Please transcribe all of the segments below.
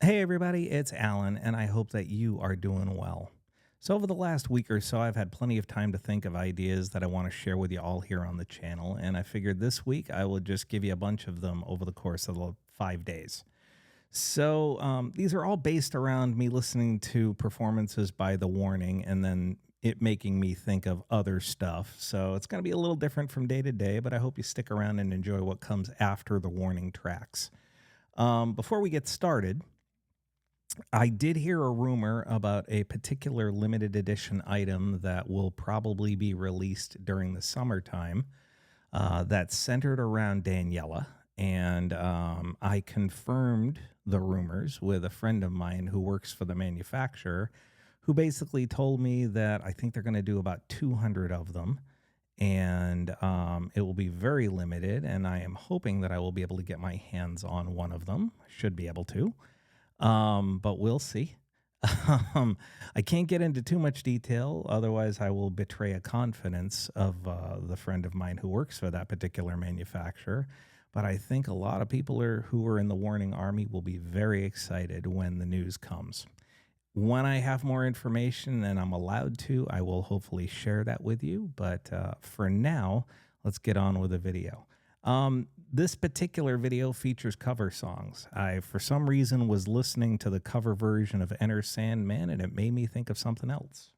Hey everybody, it's Alan, and I hope that you are doing well. So over the last week or so, I've had plenty of time to think of ideas that I want to share with you all here on the channel, and I figured this week I will just give you a bunch of them over the course of the 5 days. So these are all based around me listening to performances by The Warning and then it making me think of other stuff. So it's going to be a little different from day to day, but I hope you stick around and enjoy what comes after the Warning tracks. Before we get started, I did hear a rumor about a particular limited edition item that will probably be released during the summertime that's centered around Daniela. And I confirmed the rumors with a friend of mine who works for the manufacturer, who basically told me that I think they're going to do about 200 of them. And it will be very limited. And I am hoping that I will be able to get my hands on one of them. Should be able to. But we'll see. I can't get into too much detail, otherwise I will betray a confidence of the friend of mine who works for that particular manufacturer. But I think a lot of people who are in the Warning Army will be very excited when the news comes. When I have more information and I'm allowed to, I will hopefully share that with you. But for now, let's get on with the video. This particular video features cover songs. I, for some reason, was listening to the cover version of Enter Sandman, and it made me think of something else.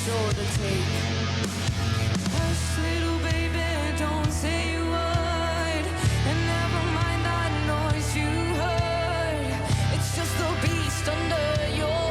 Soul to take. Hush, little baby, don't say a word, and never mind that noise you heard. It's just the beast under your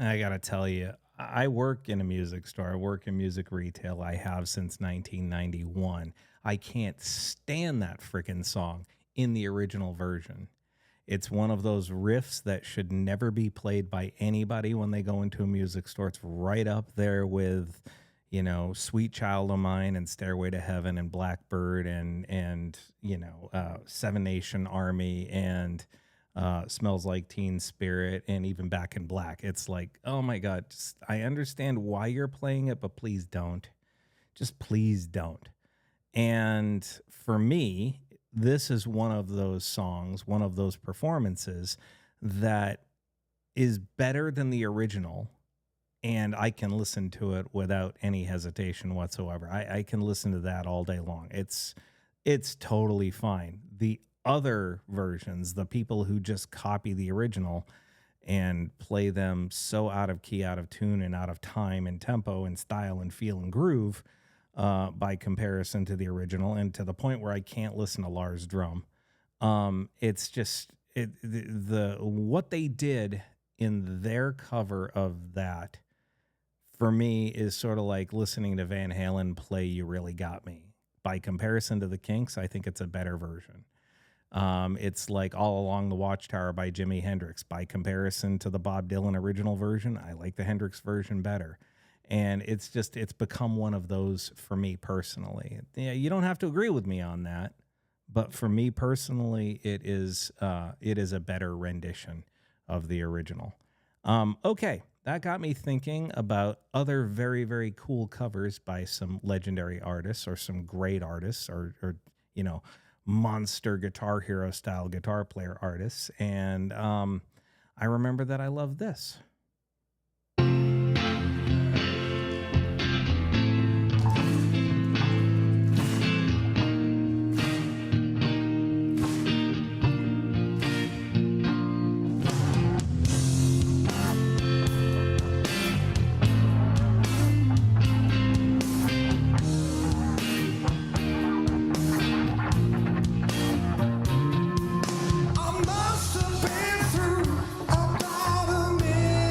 I gotta tell you, I work in a music store. I work in music retail. I have since 1991. I can't stand that freaking song in the original version. It's one of those riffs that should never be played by anybody when they go into a music store. It's right up there with, Sweet Child of Mine and Stairway to Heaven and Blackbird and Seven Nation Army and Smells Like Teen Spirit and even Back in Black. It's like, oh my God, I understand why you're playing it, but please don't. Just please don't. And for me, this is one of those songs, one of those performances that is better than the original. And I can listen to it without any hesitation whatsoever. I can listen to that all day long. It's totally fine. The other versions, the people who just copy the original and play them so out of key, out of tune, and out of time and tempo and style and feel and groove, by comparison to the original, and to the point where I can't listen to Lars drum. It's just the what they did in their cover of that for me is sort of like listening to Van Halen play "You Really Got Me." By comparison to the Kinks, I think it's a better version. It's like All Along the Watchtower by Jimi Hendrix. By comparison to the Bob Dylan original version, I like the Hendrix version better. And it's become one of those for me personally. Yeah, you don't have to agree with me on that, but for me personally, it is a better rendition of the original. Okay, that got me thinking about other very, very cool covers by some legendary artists or some great artists or monster Guitar Hero style guitar player artists. And I remember that I love this. I must have been through about a million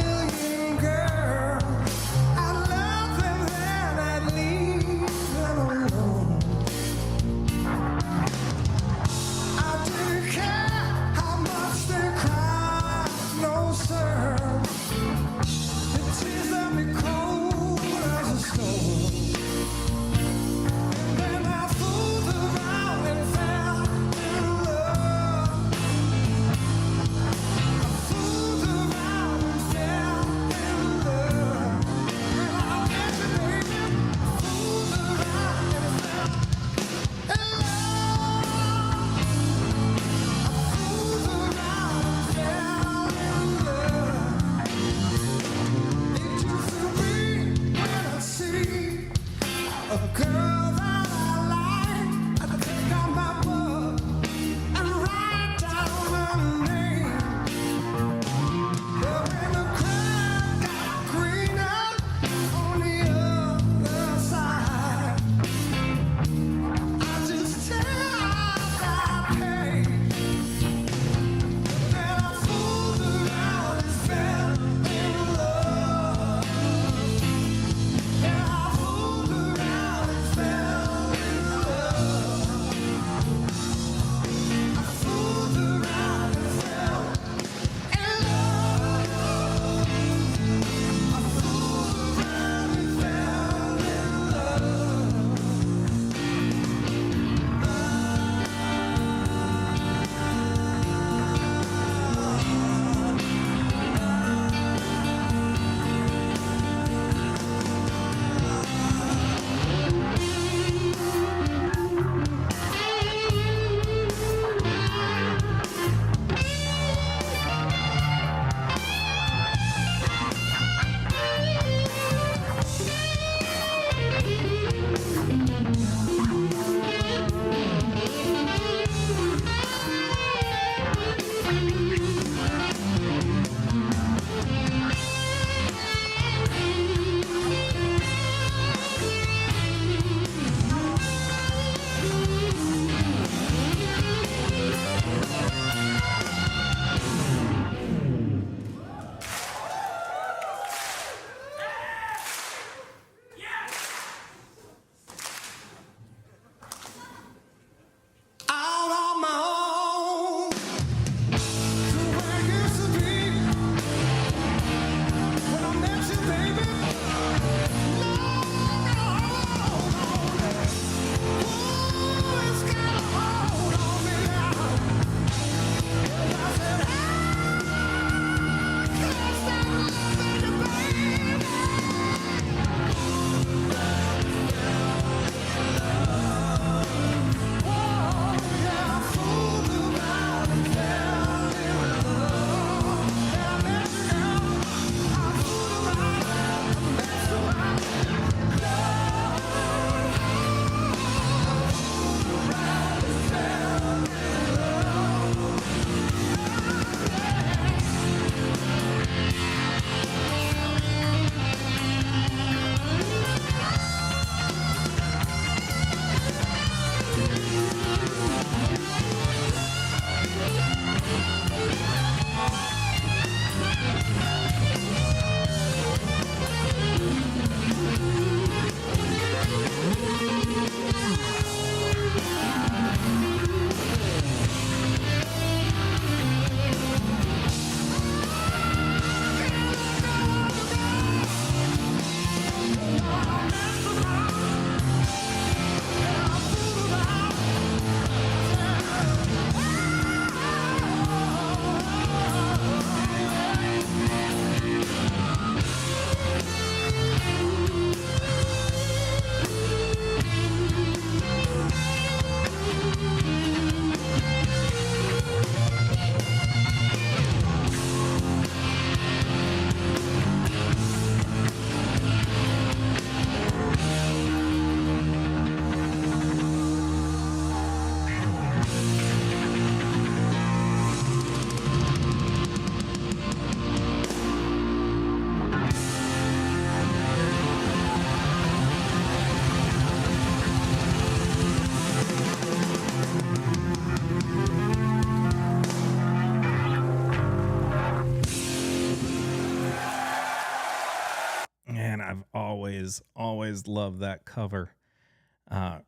always love that cover.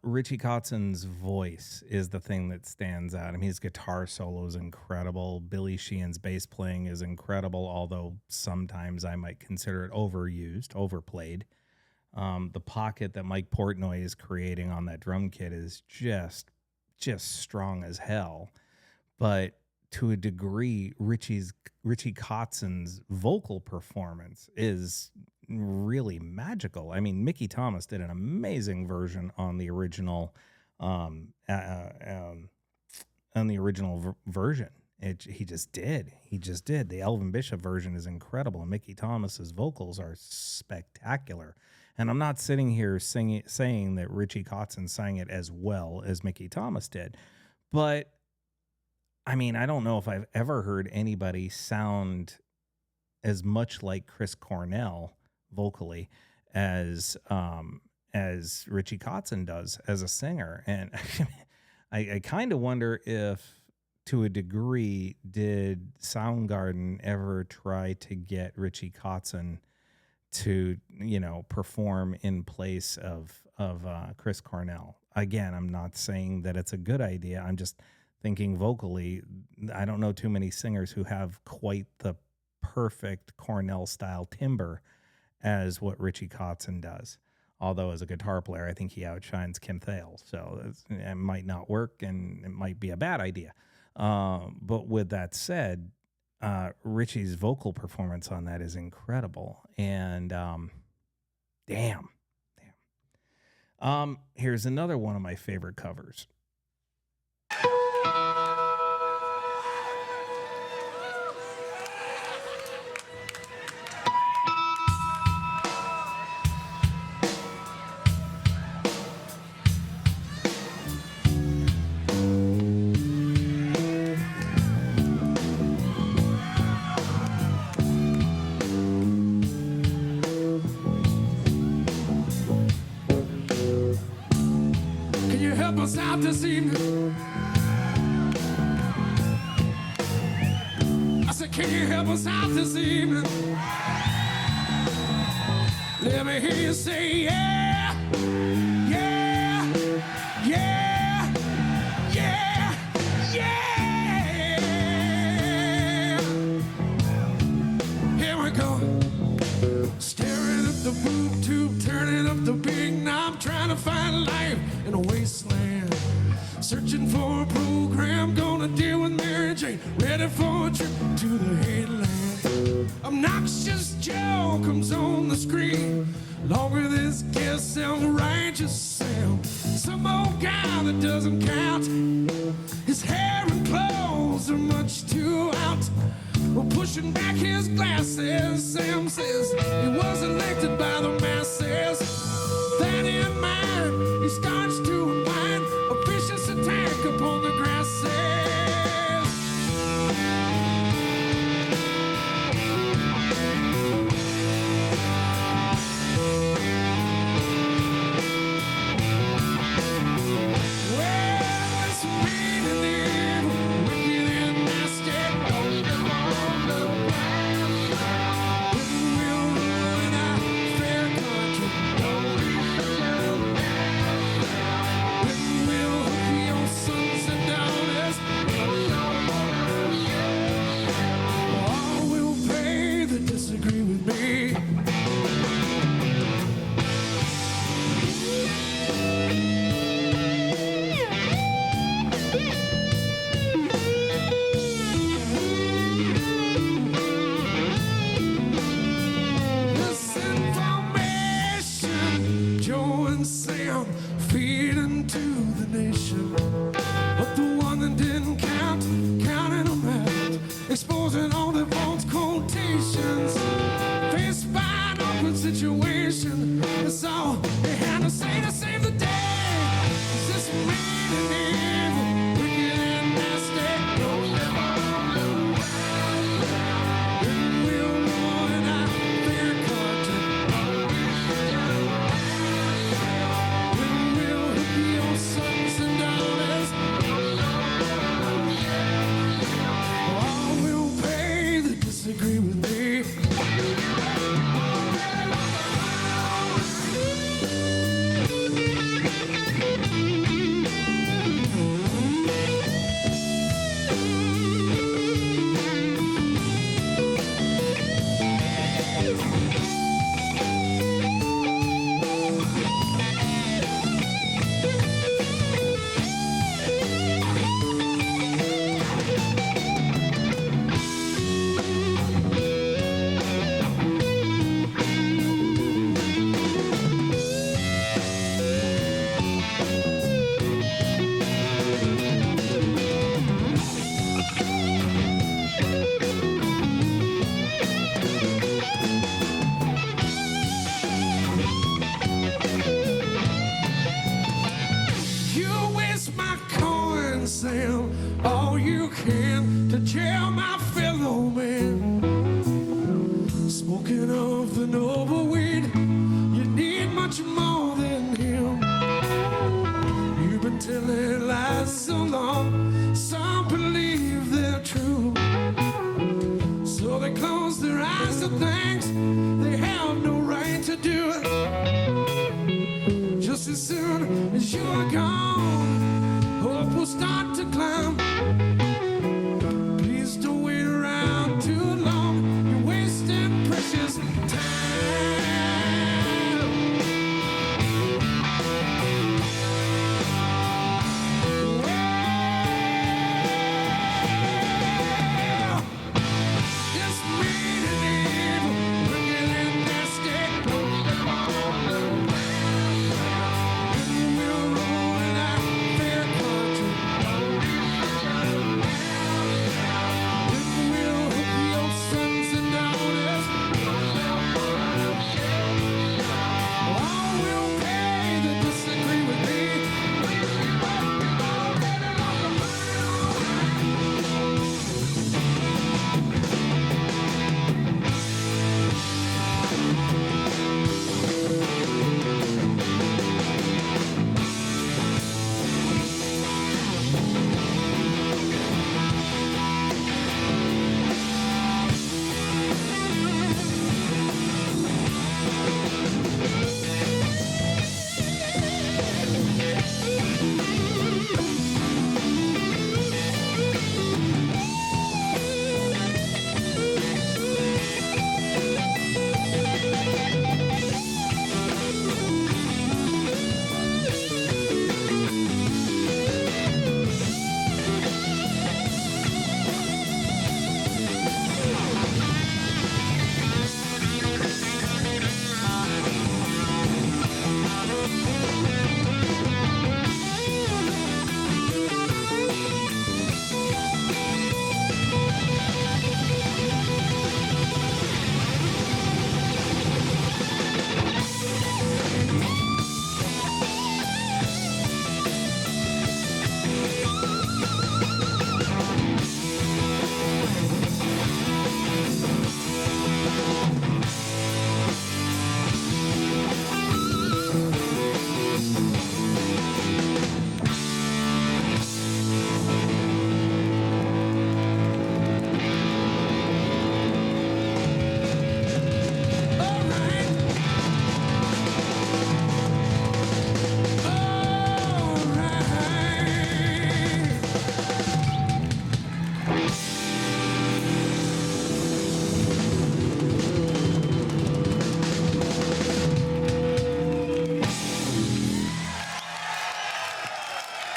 Richie Kotzen's voice is the thing that stands out. I mean, his guitar solo is incredible. Billy Sheehan's bass playing is incredible, although sometimes I might consider it overused, overplayed. The pocket that Mike Portnoy is creating on that drum kit is just strong as hell. But to a degree, Richie Kotzen's vocal performance is really magical. I mean, Mickey Thomas did an amazing version on the original, version. He just did. The Elvin Bishop version is incredible, and Mickey Thomas's vocals are spectacular. And I'm not sitting here saying that Richie Kotzen sang it as well as Mickey Thomas did, but I mean, I don't know if I've ever heard anybody sound as much like Chris Cornell vocally as Richie Kotzen does as a singer. And I kind of wonder if, to a degree, did Soundgarden ever try to get Richie Kotzen to, perform in place of Chris Cornell? Again, I'm not saying that it's a good idea. I'm just thinking vocally, I don't know too many singers who have quite the perfect Cornell-style timbre as what Richie Kotzen does. Although as a guitar player, I think he outshines Kim Thale. So it might not work, and it might be a bad idea. But with that said, Richie's vocal performance on that is incredible. And damn. Here's another one of my favorite covers. Out this evening, I said, can you help us out this evening? Let me hear you say, yeah, yeah, yeah, yeah, yeah. Here we go. Staring at the boob tube, turning up the big knob, trying to find life in a wasteland. Searching for a program, gonna deal with Mary Jane. Ready for a trip to the headland. Obnoxious Joe comes on the screen. Along with his guest, self-righteous Sam. Some old guy that doesn't count. His hair and clothes are much too out. Well, pushing back his glasses, Sam says he was elected by the masses. That in mind, he starts to unwind a vicious attack upon the grasses. Well, it's mean and evil, wicked and nasty. Don't step on the grass. When we'll rule in our fair country, don't be such a down all you can to jail my fellow man. Smoking of the noble weed, you need much more than him. You've been telling lies so long, some believe they're true. So they close their eyes to things they have no right to do. Just as soon as you are gone, hope will start to climb. Please don't wait around too long, you're wasting precious time.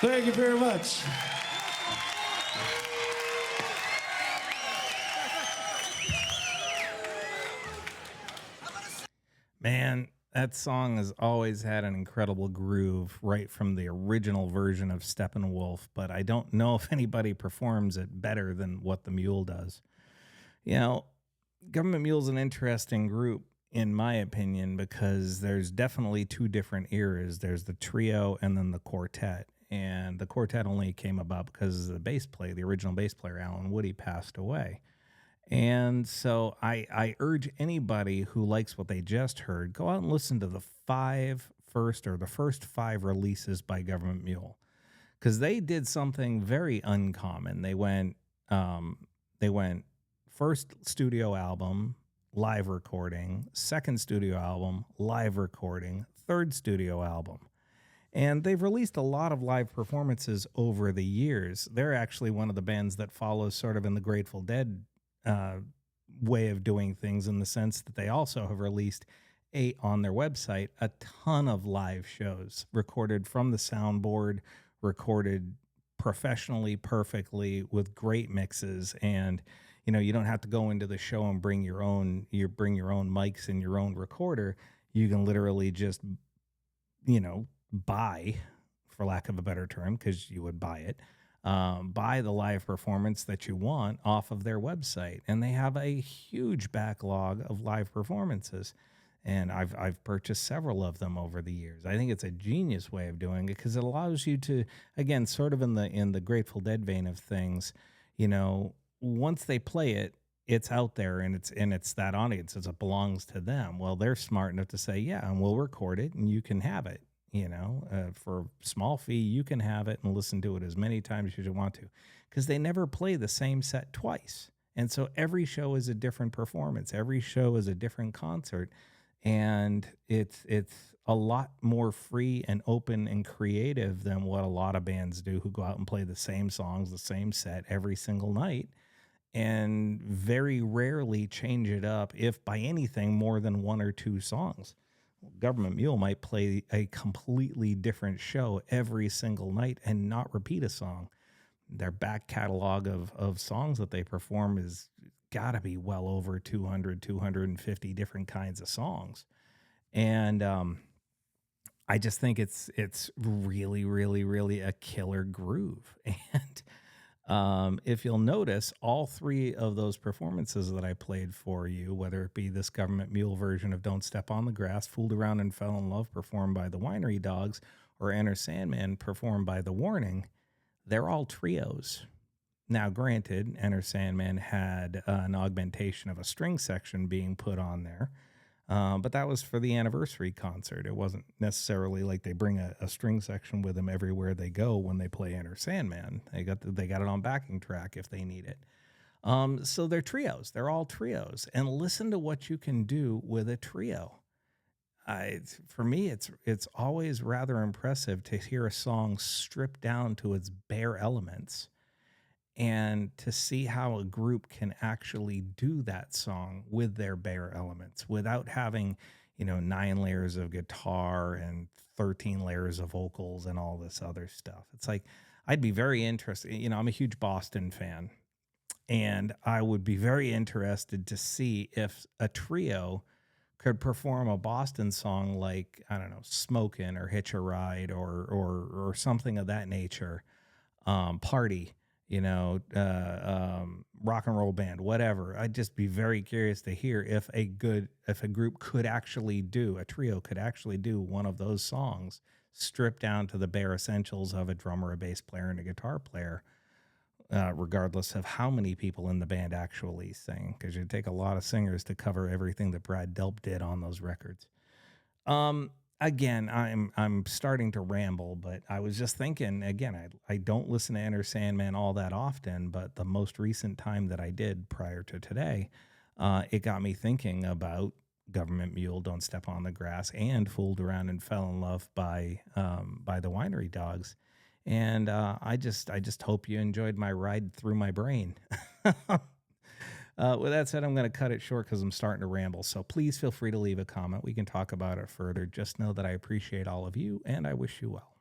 Thank you very much. Man, that song has always had an incredible groove right from the original version of Steppenwolf, but I don't know if anybody performs it better than what the Mule does. You know, Gov't Mule's an interesting group, in my opinion, because there's definitely two different eras. There's the trio and then the quartet. And the quartet only came about because the bass player, the original bass player, Alan Woody, passed away. And so I urge anybody who likes what they just heard, go out and listen to the first five releases by Gov't Mule, because they did something very uncommon. They went first studio album, live recording, second studio album, live recording, third studio album. And they've released a lot of live performances over the years. They're actually one of the bands that follows sort of in the Grateful Dead way of doing things, in the sense that they also have released on their website a ton of live shows recorded from the soundboard, recorded professionally, perfectly, with great mixes. And you know, you don't have to go into the show and bring your own mics and your own recorder. You can literally just, you know, buy, for lack of a better term, because you would buy it, buy the live performance that you want off of their website. And they have a huge backlog of live performances. And I've purchased several of them over the years. I think it's a genius way of doing it because it allows you to, again, sort of in the Grateful Dead vein of things, once they play it, it's out there and it's that audience, it belongs to them. Well, they're smart enough to say, yeah, and we'll record it and you can have it. For a small fee, you can have it and listen to it as many times as you want to, because they never play the same set twice. And so every show is a different performance. Every show is a different concert. And it's a lot more free and open and creative than what a lot of bands do, who go out and play the same songs, the same set every single night, and very rarely change it up, if by anything, more than one or two songs. Gov't Mule might play a completely different show every single night and not repeat a song. Their back catalog of songs that they perform is got to be well over 200, 250 different kinds of songs. And I just think it's really, really, really a killer groove. And if you'll notice, all three of those performances that I played for you, whether it be this Gov't Mule version of Don't Step on the Grass, Fooled Around and Fell in Love performed by the Winery Dogs, or Enter Sandman performed by The Warning, they're all trios. Now, granted, Enter Sandman had an augmentation of a string section being put on there, but that was for the anniversary concert. It wasn't necessarily like they bring a string section with them everywhere they go when they play Enter Sandman. They got it on backing track if they need it. So they're trios. They're all trios. And listen to what you can do with a trio. For me, it's always rather impressive to hear a song stripped down to its bare elements, and to see how a group can actually do that song with their bare elements without having, 9 layers of guitar and 13 layers of vocals and all this other stuff. It's like, I'd be very interested. I'm a huge Boston fan, and I would be very interested to see if a trio could perform a Boston song like, I don't know, Smokin' or Hitch a Ride or something of that nature, Party, rock and roll band, whatever. I'd just be very curious to hear if a group could actually do, a trio could actually do one of those songs stripped down to the bare essentials of a drummer, a bass player, and a guitar player, regardless of how many people in the band actually sing, because it'd take a lot of singers to cover everything that Brad Delp did on those records. Again, I'm starting to ramble, but I was just thinking, again, I don't listen to Enter Sandman all that often, but the most recent time that I did prior to today, it got me thinking about Gov't Mule, Don't Step on the Grass, and Fooled Around and Fell in Love by the Winery Dogs. And I just hope you enjoyed my ride through my brain. With that said, I'm going to cut it short because I'm starting to ramble. So please feel free to leave a comment. We can talk about it further. Just know that I appreciate all of you, and I wish you well.